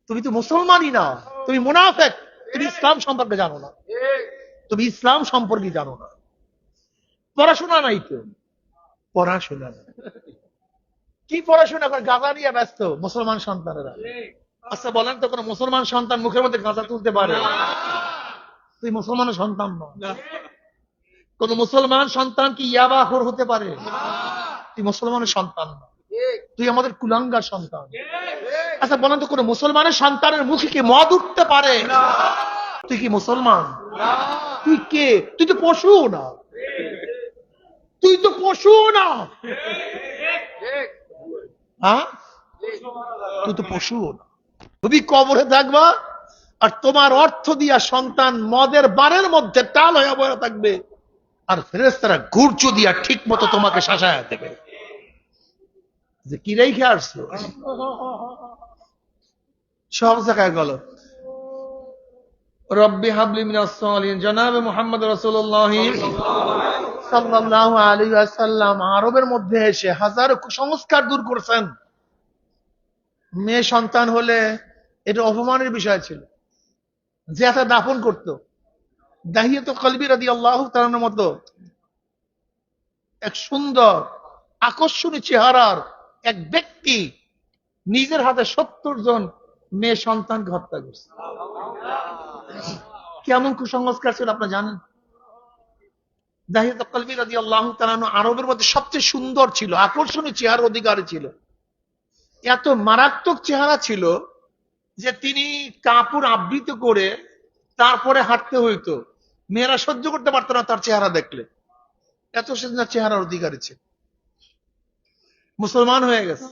তুমি তো মুসলমানই না, তুমি মুনাফিক, তুমি ইসলাম সম্পর্কে জানো না, তুমি ইসলাম সম্পর্কে জানো না। পড়াশোনা নাই তো, পড়াশোনা নাই। কি পড়াশোনা করে? গাঁজা নিয়ে ব্যস্ত মুসলমান সন্তানেরা। আচ্ছা বলেন তো, কোন মুসলমান সন্তান মুখের মধ্যে গাঁজা তুলতে পারে? তুই মুসলমানের সন্তান না। কোন মুসলমান সন্তান কি ইয়াবাখোর হতে পারে? তুই মুসলমানের সন্তান না, তুই আমাদের কুলাঙ্গার সন্তান। আচ্ছা বলেন তো, কোন মুসলমানের সন্তানের মুখে কি মদ উঠতে পারে? তুই কি মুসলমান? তুই কে? তুই তো পশু না, তুই তো পশু না। হ্যাঁ, তুই তো পশু না। তুমি কবরে থাকবা আর তোমার অর্থ দিয়া সন্তান মদের বারের মধ্যে টাল হয়ে বসে থাকবে, আর ফেরেশতারা গুর্জ দিয়া ঠিক মতো তোমাকে শাসায়া দেবে যে কি রেখে আসছো। সব জায়গায় গলত। রব্বি হাবলি মিনাস সালিহিন, জনাবে মুহাম্মদ রাসূলুল্লাহ সাল্লাল্লাহু আলাইহি ওয়াসাল্লাম আরবের মধ্যে এসে হাজারো কুসংস্কার দূর করেছেন। মেয়ে সন্তান হলে এটা অপমানের বিষয় ছিল, যে এত দাফন করত। দাহিয়াত কলবি রাদিয়াল্লাহু তাআলার মতো এক সুন্দর আকর্ষণীয় চেহারার এক ব্যক্তি নিজের হাতে ৭০ জন মেয়ে সন্তানকে হত্যা করছে। কেমন কুসংস্কার ছিল আপনারা জানেন? দাহিয়াত কলবি রাদিয়াল্লাহু তাআলা আরবের মধ্যে সবচেয়ে সুন্দর ছিল, আকর্ষণীয় চেহারার অধিকারী ছিল। এত মারাত্মক চেহারা ছিল যে তিনি কাপড় আবৃত করে তারপরে হাঁটতে হইতো, মেয়েরা সহ্য করতে পারতো না তার চেহারা দেখলে। এত সুন্দর চেহারার অধিকারী ছিল। মুসলমান হয়ে গেছে।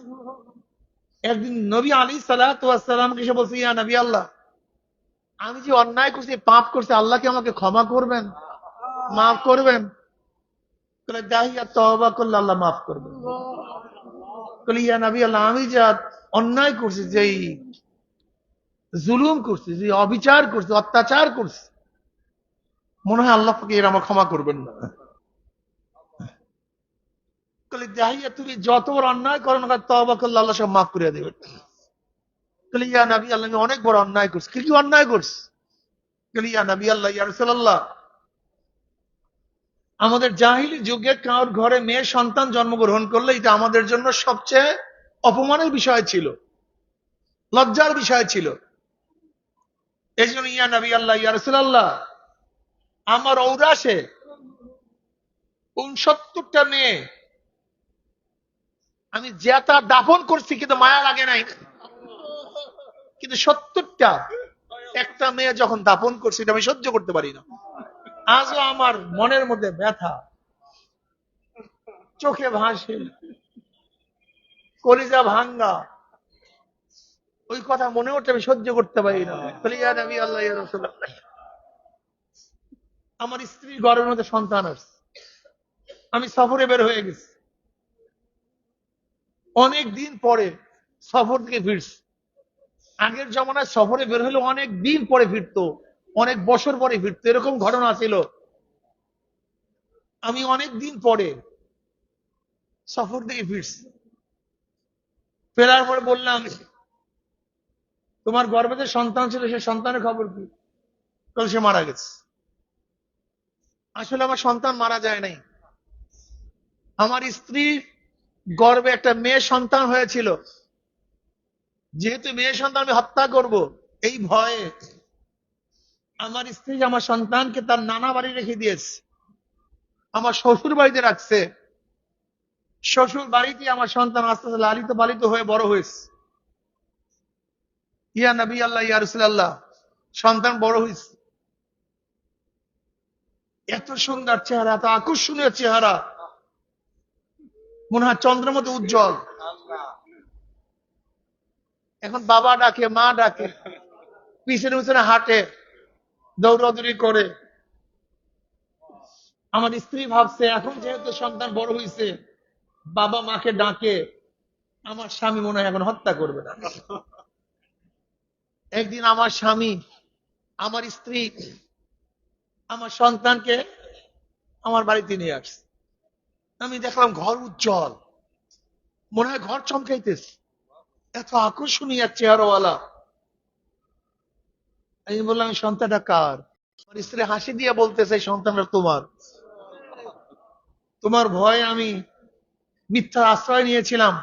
একদিন নবী আলাইহিস সালাতু ওয়াস সালামকে এসে বলছে, ইয়া নবী আল্লাহ, আমি যে অন্যায় করছি, পাপ করছি, আল্লাহ কি আমাকে ক্ষমা করবেন, মাফ করবেন? বলে দাহিয়া তওবা করলে আল্লাহ মাফ করবেন। বলে ইয়া নবী আল্লাহ, আমি যা অন্যায় করছি, যেই জুলুম করছি, যে অবিচার করছি, অত্যাচার করছি, মনে হয় আল্লাহ পাক এর আমার ক্ষমা করবেন না। বলে দাহিয়া তুমি যত বড় অন্যায় করো না, তওবা করলে আল্লাহ সব মাফ করে দেবেন। বলে ইয়া নবী আল্লাহ, আমি অনেক বড় অন্যায় করছি। কি কি অন্যায় করছি? বলে ইয়া নবী আল্লাহ, ইয়া রাসূলুল্লাহ, আমাদের জাহিলি যুগে কারোর ঘরে মেয়ে সন্তান জন্মগ্রহণ করলে এটা আমাদের জন্য সবচেয়ে অপমানের বিষয় ছিল, লজ্জার বিষয় ছিল। এই জন্য ইয়া নবী আল্লাহ, ইয়া রাসূলুল্লাহ, আমার ঔরাসে ৬৯টা মেয়ে আমি যেটা দাফন করছি, কিন্তু মায়া লাগে নাই। কিন্তু ৭০টা একটা মেয়ে যখন দাফন করছি, এটা আমি সহ্য করতে পারি না। আজও আমার মনের মধ্যে ব্যথা, চোখে ভাসে, কলিজা ভাঙ্গা, ওই কথা মনে হচ্ছে, আমি সহ্য করতে পারি না। ইয়া নবী আল্লাহ, ইয়া রাসূলুল্লাহ, আমার স্ত্রীর গর্ভের মধ্যে সন্তান আসছে, আমি সফরে বের হয়ে গেছি, অনেক দিন পরে সফর থেকে ফিরছি। আগের জমানায় সফরে বের হলে অনেক দিন পরে ফিরতো, অনেক বছর পরে ফিরতো, এরকম ঘটনা ছিল। আমি অনেক দিন পরে সফর থেকে ফিরছি। ফেরার পরে বললাম, তোমার গর্ভে যে সন্তান ছিল, সে সন্তানের খবর কি? সে মারা গেছে। আসলে আমার সন্তান মারা যায় নাই, আমার স্ত্রীর গর্ভে একটা মেয়ে সন্তান হয়েছিল। যেহেতু মেয়ে সন্তান আমি হত্যা করব, এই ভয়ে আমার স্ত্রী আমার সন্তানকে তার নানা বাড়ি রেখে দিয়েছে, আমার শ্বশুর বাড়িতে রাখছে। শ্বশুর বাড়িতে আমার সন্তান আস্তে আস্তে লালিত পালিত হয়ে বড় হয়েছে। ইয়া নবী আল্লাহ, ইয়া রাসূলুল্লাহ, সন্তান বড় হয়েছে। এত সুন্দর চেহারা, এত আকর্ষণীয় চেহারা, মনে হয় চন্দ্রের মতো উজ্জ্বল। এখন বাবা ডাকে, মা ডাকে, পিছনে পিছনে হাঁটে, দৌড়াদৌড়ি করে। আমার স্ত্রী ভাবছে, এখন যেহেতু সন্তান বড় হয়েছে, বাবা মাকে ডাকে, আমার স্বামী মনে হয় এখন হত্যা করবে না। একদিন আমার স্বামী, আমার স্ত্রী আমার সন্তানকে আমার বাড়িতে নিয়ে আসছে। আমি দেখলাম ঘর উজ্জ্বল, মনে হয় ঘর চমকাইতেছে, এত আকর্ষণীয় চেহারাওয়ালা। আমি বললাম এই সন্তানটা কার? আমার স্ত্রী হাসি দিয়ে বলতেছে এই সন্তানটা তোমার। তোমার ভয়ে আমি মিথ্যা আশ্রয় নিয়েছিলাম,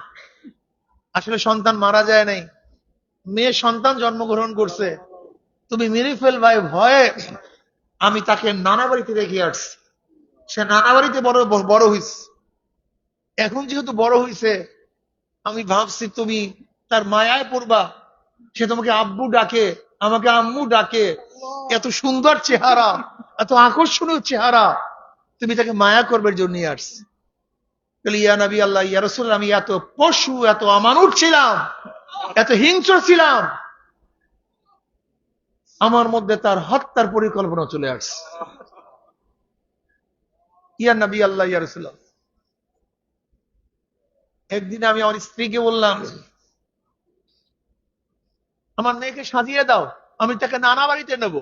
আসলে সন্তান মারা যায় নাই, মেয়ে সন্তান জন্মগ্রহণ করছে, তুমি মেরে ফেলবা এই ভয়ে আমি তাকে নানা বাড়িতে রেখে আসছি। সে নানা বাড়িতে বড় বড় হয়েছে। এখন যেহেতু বড় হয়েছে, আমি ভাবছি তুমি তার মায়ায় পড়বা, সে তোমাকে আব্বু ডাকে, আমাকে আম্মু ডাকে, এত সুন্দর চেহারা, এত আকর্ষণীয় চেহারা, তুমি তাকে মায়া করবার জন্য আসছি। ইয়া নবী আল্লাহ, ইয়া রাসূলুল্লাহ, আমি এত পশু, এত অমানুষ ছিলাম, এত হিংস্র ছিলাম, আমার মধ্যে তার হত্যার পরিকল্পনা চলে আসছে। ইয়া নবী আল্লাহ, ইয়া রাসূলুল্লাহ, একদিন আমি আমার স্ত্রীকে বললাম, আমার মেয়েকে সাজিয়ে দাও, আমি তাকে নানা বাড়িতে নেব।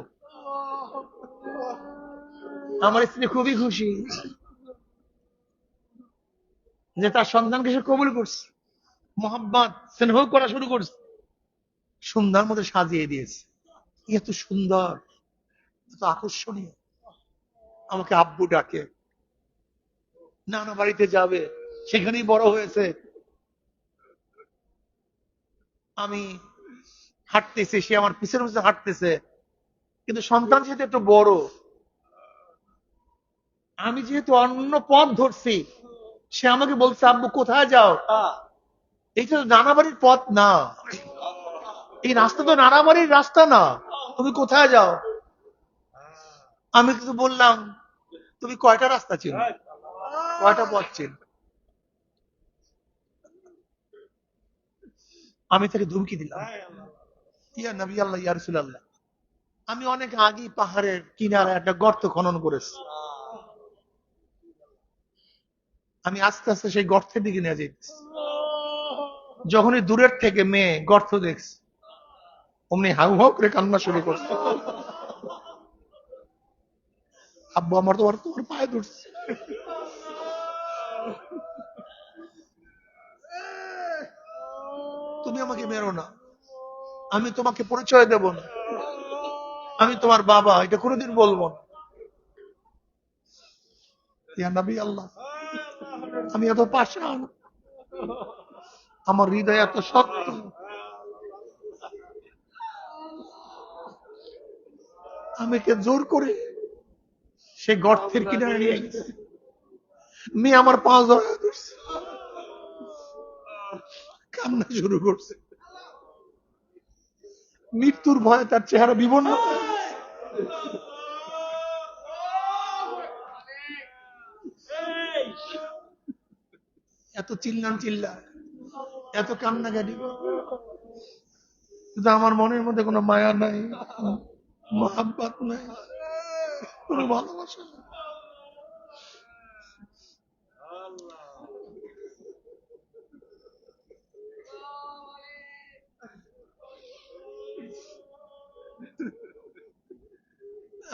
আমার স্ত্রী খুবই খুশি যে তার সন্তানকে সে কবুল করছে, মোহাম্মদ স্নেহ করা শুরু করছে, সুন্দর মতো সাজিয়ে দিয়েছে। এত সুন্দর, এত আকর্ষণীয়, আমাকে আব্বু ডাকে, নানা বাড়িতে যাবে, সেখানেই বড় হয়েছে। আমি হাঁটতেছি, সে আমার পিছনে পিছনে হাঁটতেছে, কিন্তু সন্তান যেহেতু একটু বড়, আমি যেহেতু অন্য পথ ধরছি, সে আমাকে বলছে আব্বু কোথায় যাও? এইটা তো নানা বাড়ির পথ না, এই রাস্তা তো নানা বাড়ির রাস্তা না, তুমি কোথায় যাও? আমি কিন্তু বললাম তুমি কয়টা রাস্তা ছিল, কয়টা পথ ছিল? আমি তাকে ধুমকি দিলাম, ইয়া নবী আল্লাহ, ইয়া রাসূলুল্লাহ, আমি অনেক আগে পাহাড়ের কিনারে একটা গর্ত খনন করেছি, আমি আস্তে আস্তে সেই গর্তের দিকে নিয়ে যেতেছি। যখনই দূরের থেকে মেয়ে গর্ত দেখছে, অমনি হাউ হাউ করে কান্না শুরু করছে, আব্বু আমার তোমার তোমার পায়ে ধরছে, তুমি আমাকে মেরো না, আমি তোমাকে পরিচয় দেব না, আমি তোমার বাবা, এটা কোনোদিন বলবো না। ইয়া নবী আল্লাহ, আমি এত পাষাণ, আমার হৃদয় এত শক্ত, আমাকে জোর করে সে গর্তের কিনারে নিয়ে গেছে, মেয়ে আমার পা জড়ায় ধরছে, কান্না শুরু করছে, মৃত্যুর ভয়ে তার চেহারা বিবর্ণ হয়ে গেছে। এত চিল্লান চিল্লা, এত কান্নাকাটি, কিন্তু আমার মনের মধ্যে কোনো মায়া নাই, মহাব্বত নাই, কোনো ভালোবাসা নাই।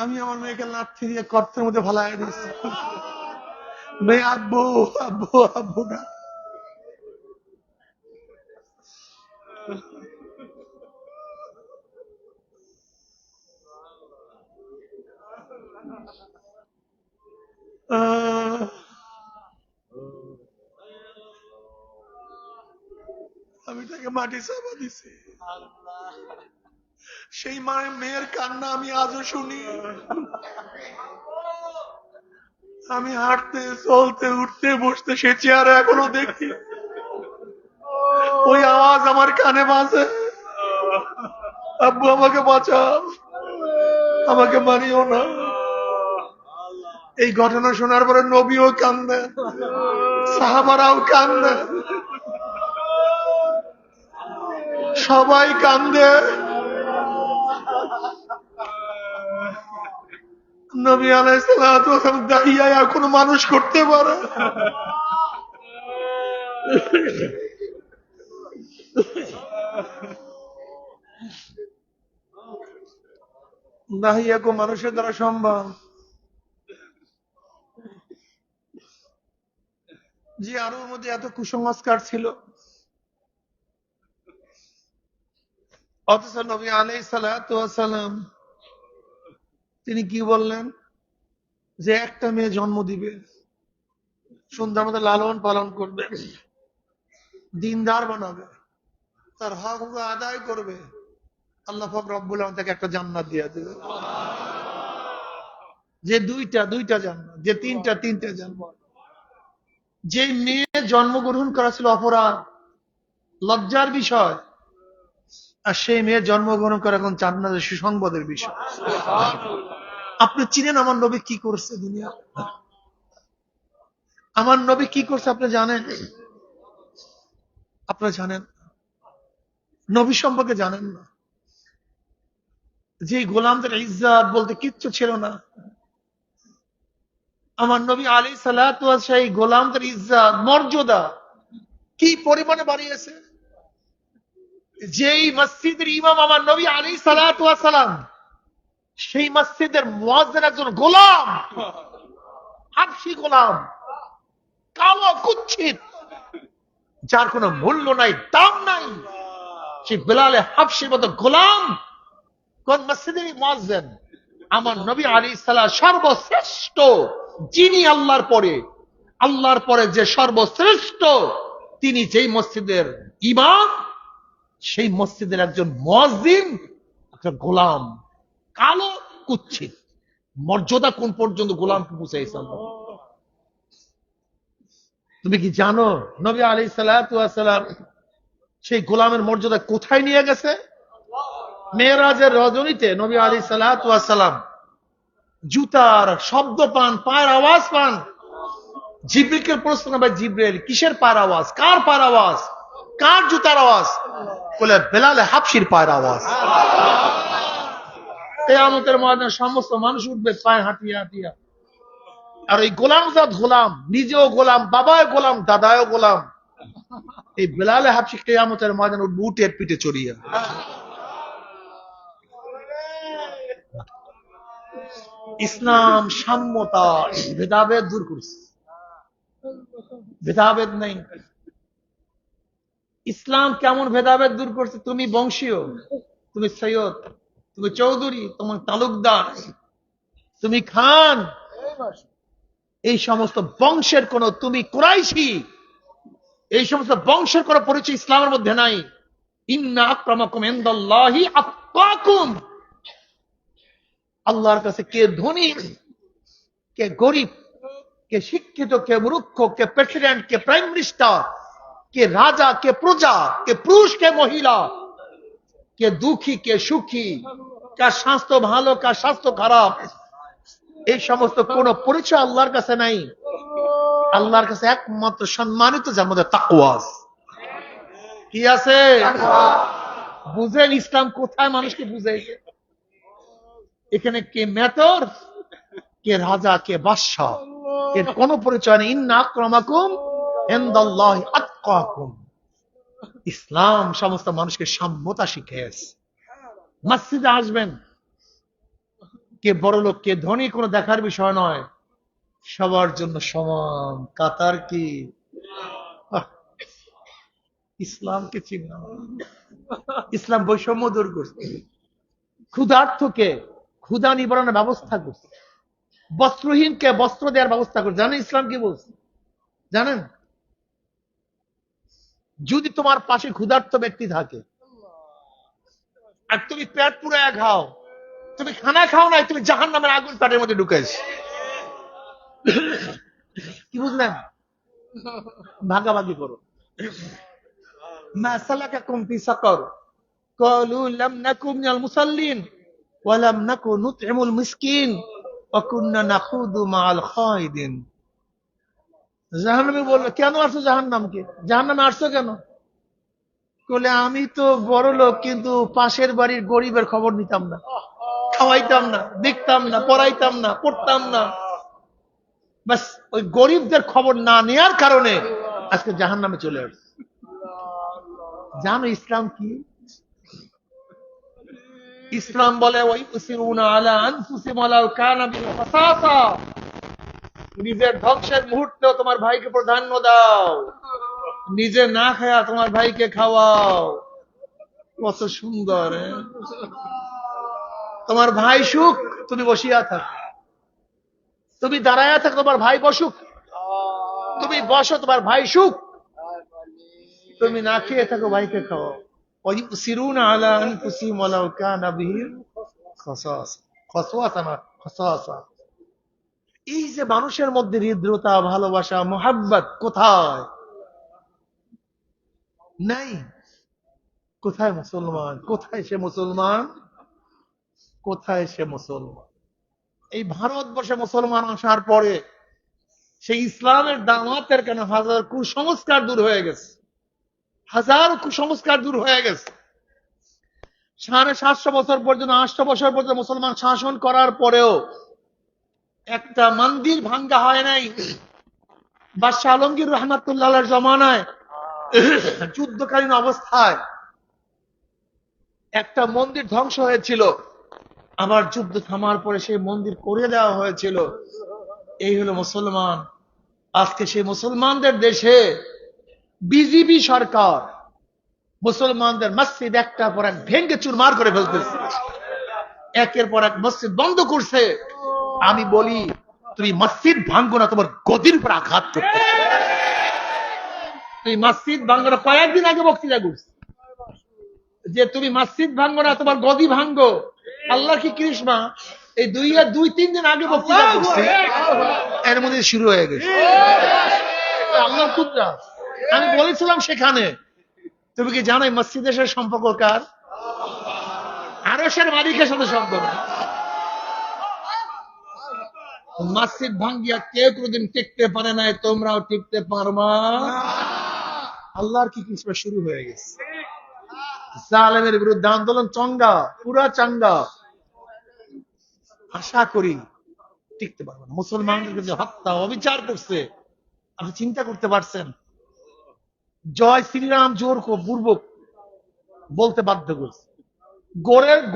আমি আমার মেয়েকে লাঠি দিয়ে গর্তের মধ্যে ফালাইয়া দিয়েছি, মেয়ে আব্বু আব্বু আব্বু না। আমি তাকে মাটি চাপা দিছি, সেই মায়ের মেয়ের কান্না আমি আজও শুনি। আমি হাঁটতে চলতে উঠতে বসতে সে চেয়ারে এখনো দেখি, ওই আওয়াজ আমার কানে বাজে, আব্বু আমাকে বাঁচাও, আমাকে মারিও না। এই ঘটনা শোনার পরে নবীও কান্দেন, সাহাবারাও কান্দেন, সবাই কান্দে। নবী আলাইহিস সালাতু ওয়াস সালাম দাঁড়িয়ে এখনো মানুষ করতে পারে। দাহিয়াকে মানুষের দ্বারা সম্ভব, যে আরবের মধ্যে এত কুসংস্কার ছিল, অথচ নবী আলাইহিস সালাতু ওয়াস সালাম তিনি কি বললেন? যে একটা মেয়ে জন্ম দিবে, সুন্দর মতো লালন পালন করবে, দিনদার বানাবে, তার হক আদায় করবে, আল্লাহ পাক রব্বুল আলামিন তাকে একটা জান্নাত দিয়ে দেবে। যে দুইটা জান্নাত, যে তিনটা জান্নাত। যে মেয়ে জন্মগ্রহণ করা ছিল অপরাধ, লজ্জার বিষয়, আর সেই মেয়ে জন্মগ্রহণ করা এখন জান্নাতের সুসংবাদের বিষয়। আপনি চিনেন আমার নবী কি করছে দুনিয়া? আমার নবী কি করছে আপনি জানেন? আপনারা জানেন? নবী সম্পর্কে জানেন না? যে গোলামদের ইজ্জত বলতে কিচ্ছু ছিল না। আমার নবী আলাইহিস সালাতু ওয়াস সেই গোলামদের ইজ্জত মর্যাদা কি পরিমাণে বাড়িয়েছে। যেই মসজিদের ইমাম আমার নবী আলাইহিস সালাতু ওয়াস সালাম, সেই মসজিদের মুয়াজ্জিন একজন গোলাম, হাবশী গোলাম, কালো কুচ্ছিত, যার কোনো মূল্য নাই, দাম নাই। সেই বেলালে হাবশীর মতো গোলাম কোন মসজিদের মুয়াজ্জিন? আমার নবী আলাইহিস সালাম সর্বশ্রেষ্ঠ, যিনি আল্লাহর পরে যে সর্বশ্রেষ্ঠ, তিনি যেই মসজিদের ইমাম, সেই মসজিদের একজন মুয়াজ্জিন একটা গোলাম, কালো কুচ্ছিত। মর্যাদা কোন পর্যন্ত গোলামকে পৌঁছাইছে আল্লাহ। তুমি কি জানো নবী আলাইহিস সালাতু ওয়াস সালাম সেই গোলামের মর্যাদা কোথায় নিয়ে গেছে? মেরাজের রজনীতে নবী আলাইহিস সালাতু ওয়াস সালাম জুতার শব্দ পান, পায়ের আওয়াজ পান। জিবরিলকে প্রশ্ন করে, ভাই জিবরিল, কিসের পায়ের আওয়াজ? কার পায়ের আওয়াজ? কার জুতার আওয়াজ? বলে বেলালে হাবশীর পায়ের আওয়াজ। কিয়ামতের ময়দানে সমস্ত মানুষ উঠবে পায়ে হাঁটিয়ে হাঁটিয়ে, আর এই গোলামজাত গোলাম, নিজেও গোলাম, বাবাও গোলাম, দাদাও গোলাম, এই বেলালে হাবশী কিয়ামতের ময়দানে উঠবে উটের পিঠে চড়িয়ে। ইসলাম সাম্যতা, ভেদাভেদ দূর করছে। ভেদাভেদ নেই। ইসলাম কেমন ভেদাভেদ দূর করছে? তুমি বংশীয়, তুমি সৈয়দ, তুমি চৌধুরী, তোমার তালুকদার, তুমি খান, এই সমস্ত বংশের কোন, তুমি কুরাইশি, এই সমস্ত বংশের কোন পরিচয় ইসলামের মধ্যে নাই। ইন্না আক্রামাকুম ইনদাল্লাহি আতকাকুম। আল্লাহর কাছে কে ধনী, কে গরিব, কে শিক্ষিত, কে মূর্খ, কে প্রেসিডেন্ট, কে প্রাইম মিনিস্টার, কে রাজা, কে প্রজা, কে পুরুষ, কে মহিলা, কে দুঃখী, কে সুখী, কার স্বাস্থ্য ভালো, কার স্বাস্থ্য খারাপ, এই সমস্ত কোন পরিচয় আল্লাহর কাছে নাই। আল্লাহর কাছে একমাত্র সম্মানিত, যার মধ্যে তাকওয়া আছে। কি আছে? বুঝেন ইসলাম কোথায় মানুষকে বুঝাইছে? এখানে কে মেতর, কে রাজা, কে বাদশাহ, এর কোন পরিচয় নেই। ইন্না আক্রামাকুম ইনদাল্লাহি আতকাকুম। ইসলাম সমস্ত মানুষকে সাম্যতা শিখিয়েছে। মসজিদে আসবেন, কে বড় লোক, কে ধনী, কোনো দেখার বিষয় নয়, সবার জন্য সমান কাতার। কি ইসলামকে চিনা? ইসলাম বৈষম্য দূর করছে। ক্ষুধার্থকে ক্ষুধা নিবারণের ব্যবস্থা করছে। বস্ত্রহীনকে বস্ত্র দেওয়ার ব্যবস্থা করছে। জানেন ইসলাম কি বলছে? জানেন? যদি তোমার পাশে ক্ষুধার্ত ব্যক্তি থাকে আর তুমি পেট পুরায়া খাও, তুমি খানা খাও নাই, তুমি জাহান্নামের আগুন পেটের মধ্যে ঢুকাইছ। কি বুঝলেন? ভাগাভাগি করো। মা সালাকাকুম ফি সাকার ক্বালু লাম নাকু মিনাল মুসাল্লিন ওয়া লাম নাকু নুত'imul মিসকিন ওয়া কুননা নাখুদু মা'আল খায়দিন। জাহান্নামে বলল, কেন আসছো জাহান্নামকে? জাহান্নামে আসছো কেন? বলে, আমি তো বড় লোক, কিন্তু পাশের বাড়ির গরিবের খবর নিতাম না, খাওয়াইতাম না, দেখতাম না, পড়াইতাম না, পড়তাম না। বাস ওই গরিবদের খবর না নেওয়ার কারণে আজকে জাহান্নামে চলে আসছে। জানো ইসলাম কি? ইসলাম বলে ওয়াইউসিরুনা আলা আনফুসিহিম ওয়ালাউ কানা বিহিম খাসাসা। নিজের ধ্বংসের মুহূর্তেও তোমার ভাইকে প্রাধান্য দাও, নিজে না খায়া তোমার ভাইকে খাওয়াও। কত সুন্দর! তোমার ভাই সুখ, তুমি বসিয়া থাকো, তুমি দাঁড়ায়া থাকো, তোমার ভাই বসুক, তুমি বসো, তোমার ভাই সুখ, তুমি না খেয়ে থাকো, ভাইকে খাও। ويؤثرون على أنفسهم ولو كان بهم خصاصة خصاصة না খসাসা। এই যে মানুষের মধ্যে হৃদ্রতা, ভালোবাসা, মোহাব্বত কোথায় নাই? কোথায় মুসলমান? কোথায় সে মুসলমান? কোথায় সে মুসলমান? এই ভারতবর্ষে মুসলমান আসার পরে সেই ইসলামের দাওয়াতের কেন হাজার কুসংস্কার দূর হয়ে গেছে, হাজার কুসংস্কার দূর হয়ে গেছে। 750 বছর পর্যন্ত, 800 বছর পর্যন্ত মুসলমান শাসন করার পরেও একটা মন্দির ভাঙ্গা হয় নাই। বাদশাহ আলমগীর রহমাতুল্লাহর জমানায় যুদ্ধকালীন অবস্থায় একটা মন্দির ধ্বংস হয়েছিল, আবার যুদ্ধ থামার পরে সেই মন্দির করে দেওয়া হয়েছিল। এই হলো মুসলমান। আজকে সেই মুসলমানদের দেশে বিজেপি সরকার মুসলমানদের মসজিদ একটা পর এক ভেঙ্গে চুরমার করে ফেলতেছে, একের পর এক মসজিদ বন্ধ করছে। আমি বলি, তুমি মসজিদ ভাঙ্গো না, তোমার গদির উপর আঘাত করতে। তুমি মসজিদ ভাঙ্গো না, কয়েকদিন আগে বক্তৃতা করছে যে তুমি মসজিদ ভাঙ্গো না, তোমার গদি ভাঙ্গো। আল্লাহ কি কৃষ্ণা, এই 2-3 দিন আগে বক্তৃতা করছে, এর মধ্যে শুরু হয়ে গেছে। আল্লাহ কুদরত। আমি বলেছিলাম সেখানে, তুমি কি জানো মসজিদের সাথে সম্পর্ক কার? আরশের মালিকের সাথে সম্পর্ক। মসজিদ ভাঙ্গিয়া কেউ কোনদিন টিকতে পারে নাই, তোমরাও টিকতে পারবা। আল্লাহর কি কৃষ্ণ শুরু হয়ে গেছে। জালেমের বিরুদ্ধে আন্দোলন চঙ্গা, পুরা চাঙ্গা। আশা করি টিকতে পারবো না। মুসলমানদেরকে যে হত্যা অবিচার করছে, আপনি চিন্তা করতে পারছেন? জয় শ্রীরাম জোর পূর্বক বলতে বাধ্য করছে,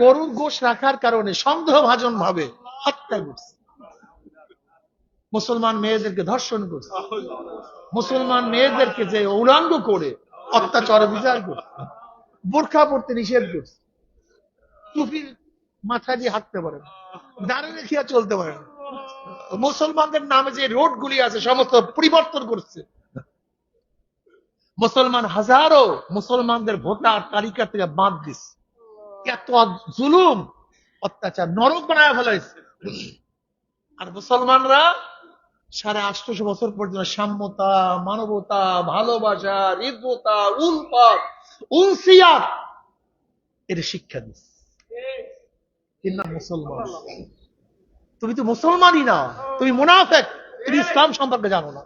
গরুর গোশ রাখার কারণে সন্দেহভাজন ভাবে হত্যা করছে। মুসলমান মেয়েদেরকে ধর্ষণ করছে, মুসলমান মেয়েদেরকে যে উলঙ্গ করে অত্যাচার বিচার করছে, বোরখা পড়তে নিষেধ করছে, টুপির মাথা দিয়ে হাঁটতে পারে না, দাঁড়িয়ে রেখিয়া চলতে পারে না। মুসলমানদের নামে যে রোড গুলি আছে সমস্ত পরিবর্তন করছে। মুসলমান হাজারো মুসলমানদের ভোটার তালিকা থেকে বাদ দিচ্ছে। এত জুলুম অত্যাচার নরক বানায় ফেলাইছে। আর মুসলমানরা 850 বছর পর্যন্ত সাম্যতা, মানবতা, ভালোবাসা, হৃদ্রতা, উলফত, উনসিয়াত এর শিক্ষা দিচ্ছে। কিন্তু মুসলমান, তুমি তো মুসলমানই না, তুমি মুনাফিক। তুমি ইসলাম সম্পর্কে জানো না,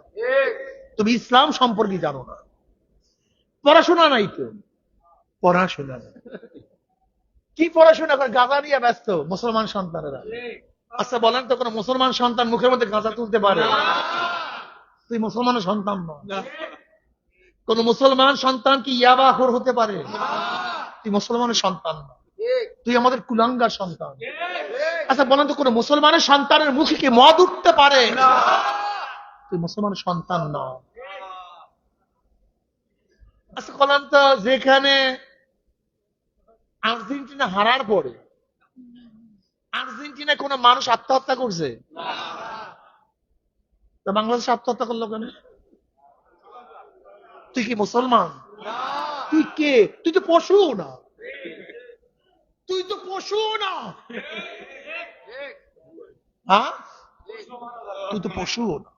তুমি ইসলাম সম্পর্কে জানো না। পড়াশোনা নাই তো, পড়াশোনা নাই। কি পড়াশোনা করে? গাঁজা নিয়ে ব্যস্ত মুসলমান সন্তানেরা। আচ্ছা বলেন তো, কোন মুসলমান সন্তান মুখের মধ্যে গাঁজা তুলতে পারে? তুই মুসলমানের সন্তান না। কোন মুসলমান সন্তান কি ইয়াবাখোর হতে পারে? তুই মুসলমানের সন্তান না, তুই আমাদের কুলাঙ্গার সন্তান। আচ্ছা বলেন তো, কোন মুসলমানের সন্তানের মুখে কি মদ উঠতে পারে? তুই মুসলমানের সন্তান না। আচ্ছা বলেন তো, যেখানে আর্জেন্টিনা হারার পরে আর্জেন্টিনা কোন মানুষ আত্মহত্যা করছে? তা বাংলাদেশ আত্মহত্যা করলো কেন? তুই কি মুসলমান? তুই কে? তুই তো পশু না, তুই তো পশু না। হ্যাঁ, তুই তো পশু না।